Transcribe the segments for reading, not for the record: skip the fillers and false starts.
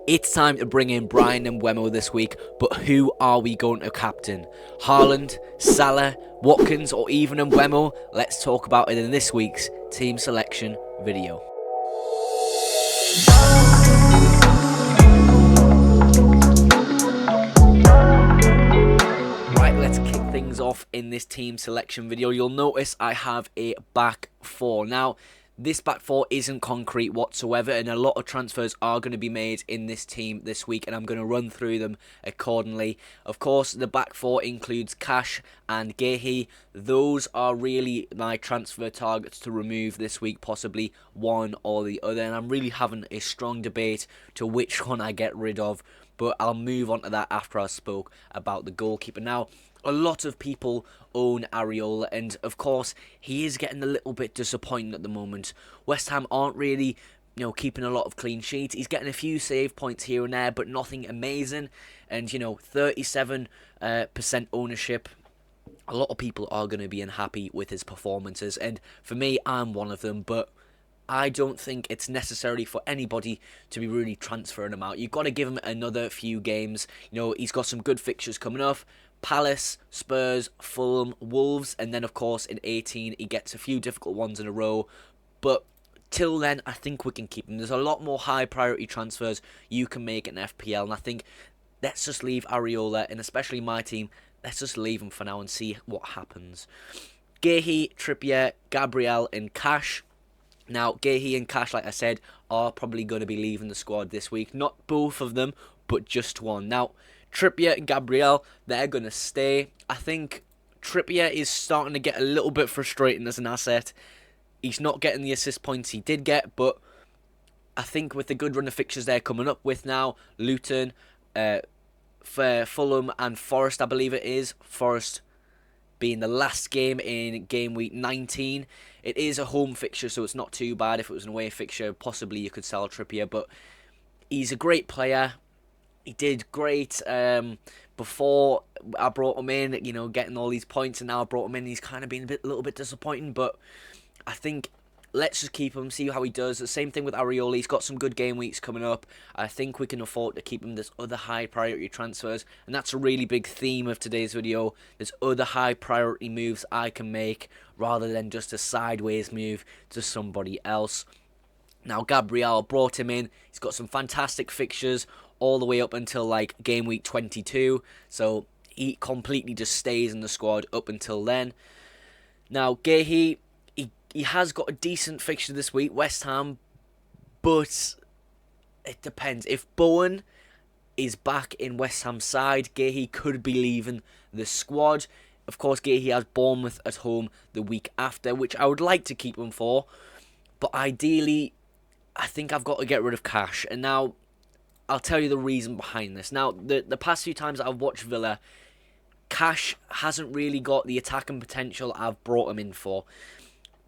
It's time to bring in Brian and Wemo this week, but who are we going to captain? Haaland, Salah, Watkins, or even Wemo? Let's talk about it in this week's team selection video. Right, let's kick things off in this team selection video. You'll notice I have a back four. Now, this back four isn't concrete whatsoever, and a lot of transfers are going to be made in this team this week, and I'm going to run through them accordingly. Of course, the back four includes Cash and Gehi. Those are really my transfer targets to remove this week, possibly one or the other, and I'm really having a strong debate to which one I get rid of, but I'll move on to that after I spoke about the goalkeeper. Now, a lot of people own Areola, and of course he is getting a little bit disappointing at the moment. West Ham aren't really, keeping a lot of clean sheets. He's getting a few save points here and there, but nothing amazing. And 37% ownership. A lot of people are going to be unhappy with his performances, and for me, I'm one of them. But I don't think it's necessary for anybody to be really transferring him out. You've got to give him another few games. He's got some good fixtures coming up. Palace, Spurs, Fulham, Wolves, and then of course in 18 he gets a few difficult ones in a row. But till then, I think we can keep him. There's a lot more high priority transfers you can make in FPL, and I think let's just leave Areola, and especially my team, let's just leave him for now and see what happens. Gehi, Trippier, Gabriel, and Cash. Now, Gehi and Cash, like I said, are probably going to be leaving the squad this week. Not both of them, but just one. Now, Trippier and Gabriel, they're going to stay. I think Trippier is starting to get a little bit frustrating as an asset. He's not getting the assist points he did get, but I think with the good run of fixtures they're coming up with now, Luton, for Fulham and Forest, I believe it is. Forest being the last game in game week 19. It is a home fixture, so it's not too bad. If it was an away fixture, possibly you could sell Trippier, but he's a great player. He did great before I brought him in, getting all these points, and now I brought him in. He's kind of been a little bit disappointing, but I think let's just keep him, see how he does. The same thing with Areola. He's got some good game weeks coming up. I think we can afford to keep him. There's other high priority transfers, and that's a really big theme of today's video. There's other high priority moves I can make rather than just a sideways move to somebody else. Now, Gabriel, brought him in. He's got some fantastic fixtures all the way up until like game week 22. So he completely just stays in the squad up until then. Now, Gehi, he has got a decent fixture this week, West Ham, but it depends. If Bowen is back in West Ham's side, Gehi could be leaving the squad. Of course, Gehi has Bournemouth at home the week after, which I would like to keep him for. But ideally, I think I've got to get rid of Cash. And now, I'll tell you the reason behind this. Now, the past few times I've watched Villa, Cash hasn't really got the attacking potential I've brought him in for.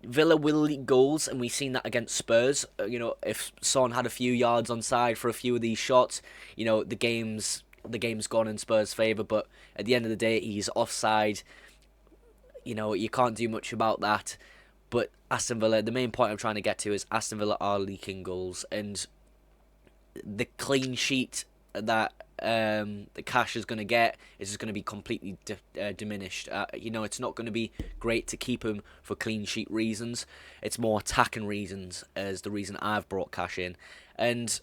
Villa will leak goals, and we've seen that against Spurs. If Son had a few yards on side for a few of these shots, the game's gone in Spurs' favour. But at the end of the day, he's offside. You can't do much about that. But Aston Villa, the main point I'm trying to get to is Aston Villa are leaking goals, and the clean sheet that the Cash is going to get is just going to be completely diminished. It's not going to be great to keep him for clean sheet reasons. It's more attacking reasons as the reason I've brought Cash in. And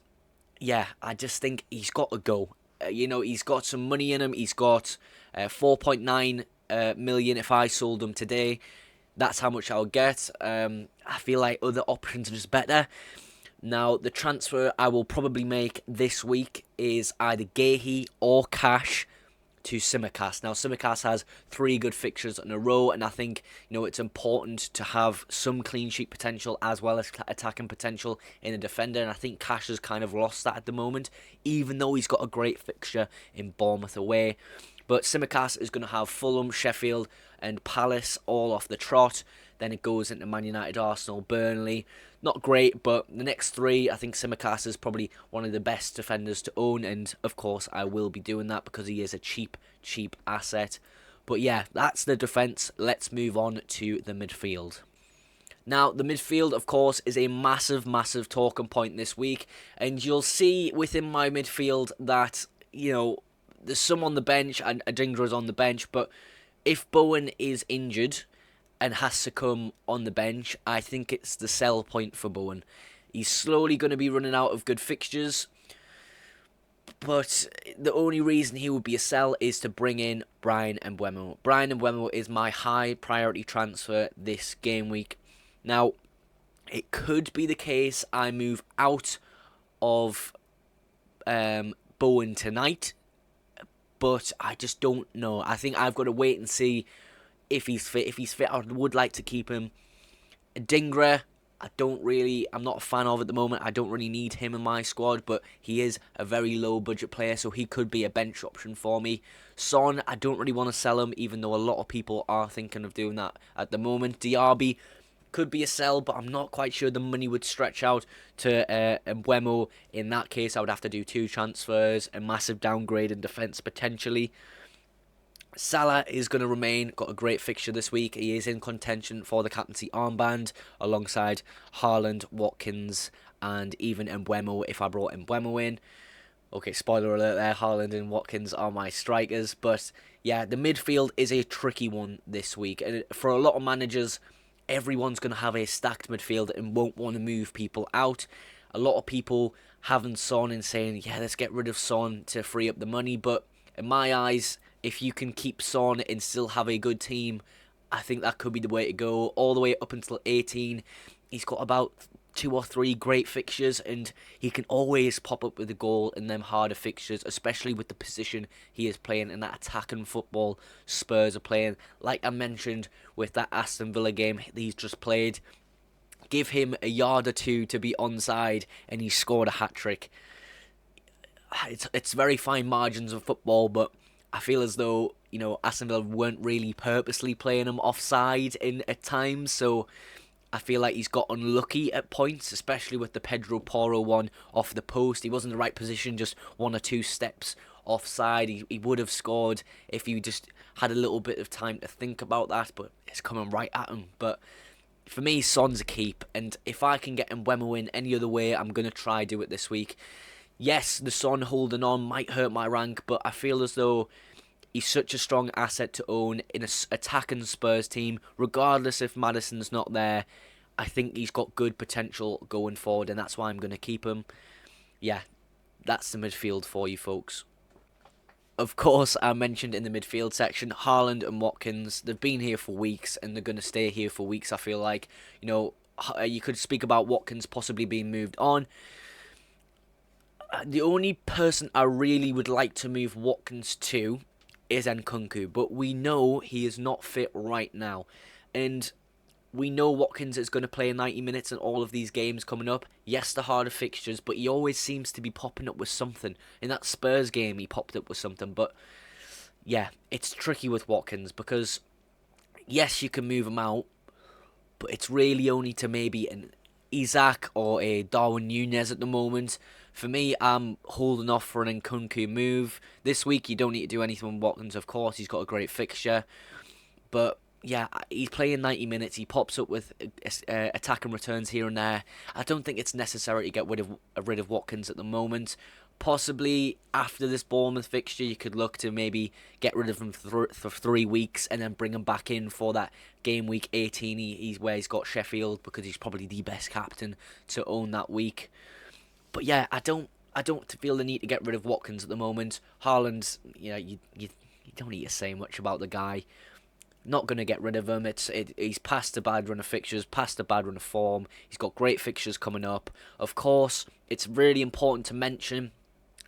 yeah, I just think he's got to go. He's got some money in him. He's got 4.9 million if I sold him today. That's how much I'll get. I feel like other options are just better. Now, the transfer I will probably make this week is either Gehi or Cash to Tsimikas. Now, Tsimikas has 3 good fixtures in a row, and I think it's important to have some clean sheet potential as well as attacking potential in a defender, and I think Cash has kind of lost that at the moment, even though he's got a great fixture in Bournemouth away. But Tsimikas is going to have Fulham, Sheffield, and Palace all off the trot. Then it goes into Man United, Arsenal, Burnley. Not great, but the next 3, I think Tsimikas is probably one of the best defenders to own. And, of course, I will be doing that because he is a cheap asset. But, yeah, that's the defence. Let's move on to the midfield. Now, the midfield, of course, is a massive, massive talking point this week, and you'll see within my midfield that, there's some on the bench, and Adingra is on the bench, but if Bowen is injured and has to come on the bench, I think it's the sell point for Bowen. He's slowly going to be running out of good fixtures, but the only reason he would be a sell is to bring in Bryan Mbeumo. Bryan Mbeumo is my high priority transfer this game week. Now, it could be the case I move out of Bowen tonight, but I just don't know. I think I've got to wait and see if he's fit. If he's fit, I would like to keep him. Adingra, I'm not a fan of at the moment. I don't really need him in my squad, but he is a very low budget player, so he could be a bench option for me. Son, I don't really want to sell him, even though a lot of people are thinking of doing that at the moment. Diaby could be a sell, but I'm not quite sure the money would stretch out to Mbeumo. In that case, I would have to do 2 transfers, a massive downgrade in defence potentially. Salah is going to remain, got a great fixture this week. He is in contention for the captaincy armband alongside Haaland, Watkins and even Mbeumo if I brought Mbeumo in. Okay, spoiler alert there, Haaland and Watkins are my strikers. But yeah, the midfield is a tricky one this week. And for a lot of managers, everyone's going to have a stacked midfield and won't want to move people out. A lot of people having Son and saying, yeah, let's get rid of Son to free up the money. But in my eyes, if you can keep Son and still have a good team, I think that could be the way to go. All the way up until 18, he's got about 2 or 3 great fixtures, and he can always pop up with a goal in them harder fixtures, especially with the position he is playing in that attacking football Spurs are playing. Like I mentioned with that Aston Villa game he's just played, give him a yard or two to be onside, and he scored a hat-trick. It's very fine margins of football, but I feel as though, Aston Villa weren't really purposely playing him offside at times, so I feel like he's got unlucky at points, especially with the Pedro Porro one off the post. He wasn't in the right position, just 1 or 2 steps offside. He would have scored if he just had a little bit of time to think about that, but it's coming right at him. But for me, Son's a keep, and if I can get Mbeumo in any other way, I'm going to try do it this week. Yes, the Son holding on might hurt my rank, but I feel as though he's such a strong asset to own in an attacking Spurs team. Regardless if Maddison's not there, I think he's got good potential going forward, and that's why I'm going to keep him. Yeah, that's the midfield for you folks. Of course, I mentioned in the midfield section, Haaland and Watkins. They've been here for weeks, and they're going to stay here for weeks, I feel like. You could speak about Watkins possibly being moved on. The only person I really would like to move Watkins to is Nkunku, but we know he is not fit right now, and we know Watkins is going to play 90 minutes in all of these games coming up. Yes, the harder fixtures, but he always seems to be popping up with something. In that Spurs game, he popped up with something, but yeah, it's tricky with Watkins because yes, you can move him out, but it's really only to maybe an Isaac or a Darwin Núñez at the moment. For me, I'm holding off for an Nkunku move. This week, you don't need to do anything with Watkins, of course. He's got a great fixture. But, yeah, he's playing 90 minutes. He pops up with attacking returns here and there. I don't think it's necessary to get rid of Watkins at the moment. Possibly, after this Bournemouth fixture, you could look to maybe get rid of him for 3 weeks and then bring him back in for that game week 18. He's where he's got Sheffield because he's probably the best captain to own that week. But yeah, I don't feel the need to get rid of Watkins at the moment. Haaland, you don't need to say much about the guy. Not going to get rid of him. He's past the bad run of fixtures, past the bad run of form. He's got great fixtures coming up. Of course, it's really important to mention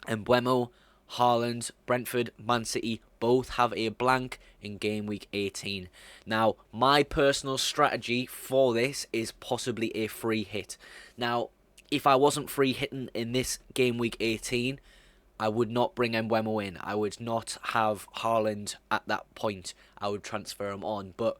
Mbeumo, Haaland, Brentford, Man City both have a blank in game week 18. Now, my personal strategy for this is possibly a free hit. Now, if I wasn't free hitting in this game week 18, I would not bring Mbeumo in. I would not have Haaland at that point. I would transfer him on. But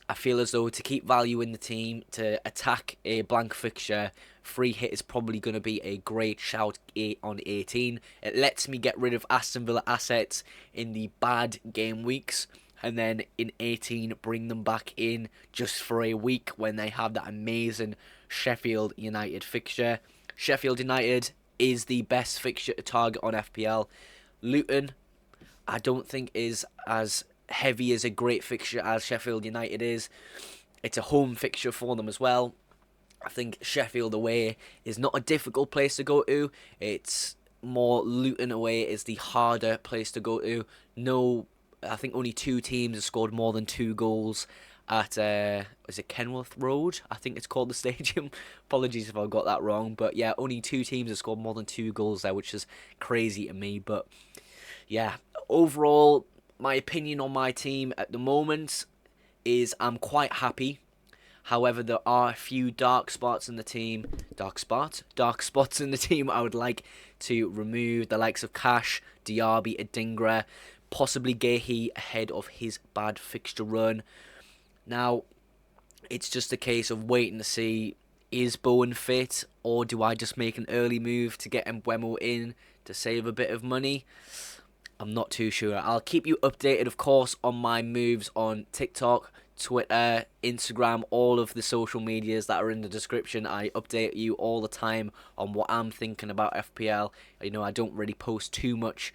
I feel as though to keep value in the team, to attack a blank fixture, free hit is probably going to be a great shout on 18. It lets me get rid of Aston Villa assets in the bad game weeks. and then in 18 bring them back in just for a week when they have that amazing Sheffield United fixture. Sheffield United is the best fixture to target on FPL. Luton, I don't think is as heavy as a great fixture as Sheffield United is. It's a home fixture for them as well. I think Sheffield away is not a difficult place to go to. It's more Luton away is the harder place to go to. No, I think only 2 teams have scored more than 2 goals at is it Kenilworth Road? I think it's called the stadium. Apologies if I got that wrong, but yeah, only 2 teams have scored more than 2 goals there, which is crazy to me. But yeah, overall, my opinion on my team at the moment is I'm quite happy. However, there are a few dark spots in the team. Dark spots in the team I would like to remove. The likes of Cash, Diaby, Adingra, possibly Gehi ahead of his bad fixture run. Now, it's just a case of waiting to see, is Bowen fit, or do I just make an early move to get Mbeumo in to save a bit of money? I'm not too sure. I'll keep you updated, of course, on my moves on TikTok, Twitter, Instagram, all of the social medias that are in the description. I update you all the time on what I'm thinking about FPL. You know, I don't really post too much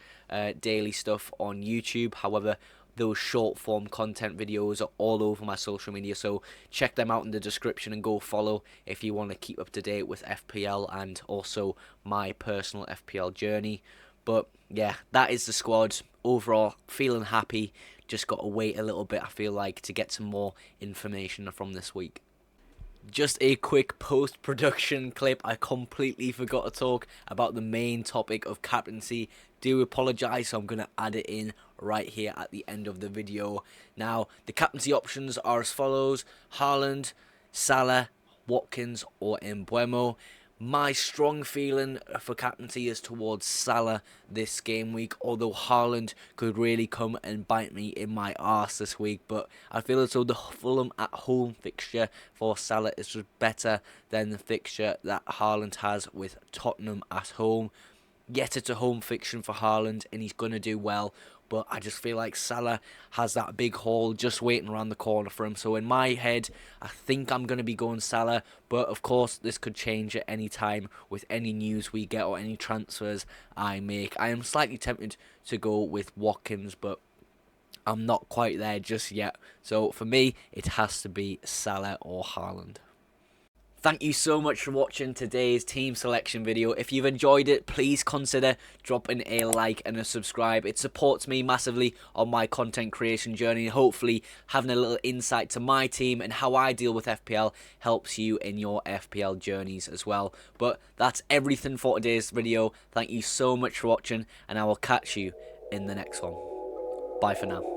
daily stuff on YouTube. However, those short form content videos are all over my social media, so check them out in the description and go follow if you want to keep up to date with FPL and also my personal FPL journey. But yeah, that is the squad. Overall, feeling happy. Just got to wait a little bit, I feel like, to get some more information from this week. Just a quick post-production clip. I completely forgot to talk about the main topic of captaincy. Do apologise, so I'm going to add it in right here at the end of the video. Now, the captaincy options are as follows: Haaland, Salah, Watkins or Mbeumo. My strong feeling for captaincy is towards Salah this game week, although Haaland could really come and bite me in my arse this week. But I feel as though the Fulham at home fixture for Salah is just better than the fixture that Haaland has with Tottenham at home. Yet it's a home fiction for Haaland and he's going to do well. But I just feel like Salah has that big haul just waiting around the corner for him. So in my head, I think I'm going to be going Salah. But of course, this could change at any time with any news we get or any transfers I make. I am slightly tempted to go with Watkins, but I'm not quite there just yet. So for me, it has to be Salah or Haaland. Thank you so much for watching today's team selection video. If you've enjoyed it, please consider dropping a like and a subscribe. It supports me massively on my content creation journey. Hopefully, having a little insight to my team and how I deal with FPL helps you in your FPL journeys as well. But that's everything for today's video. Thank you so much for watching, and I will catch you in the next one. Bye for now.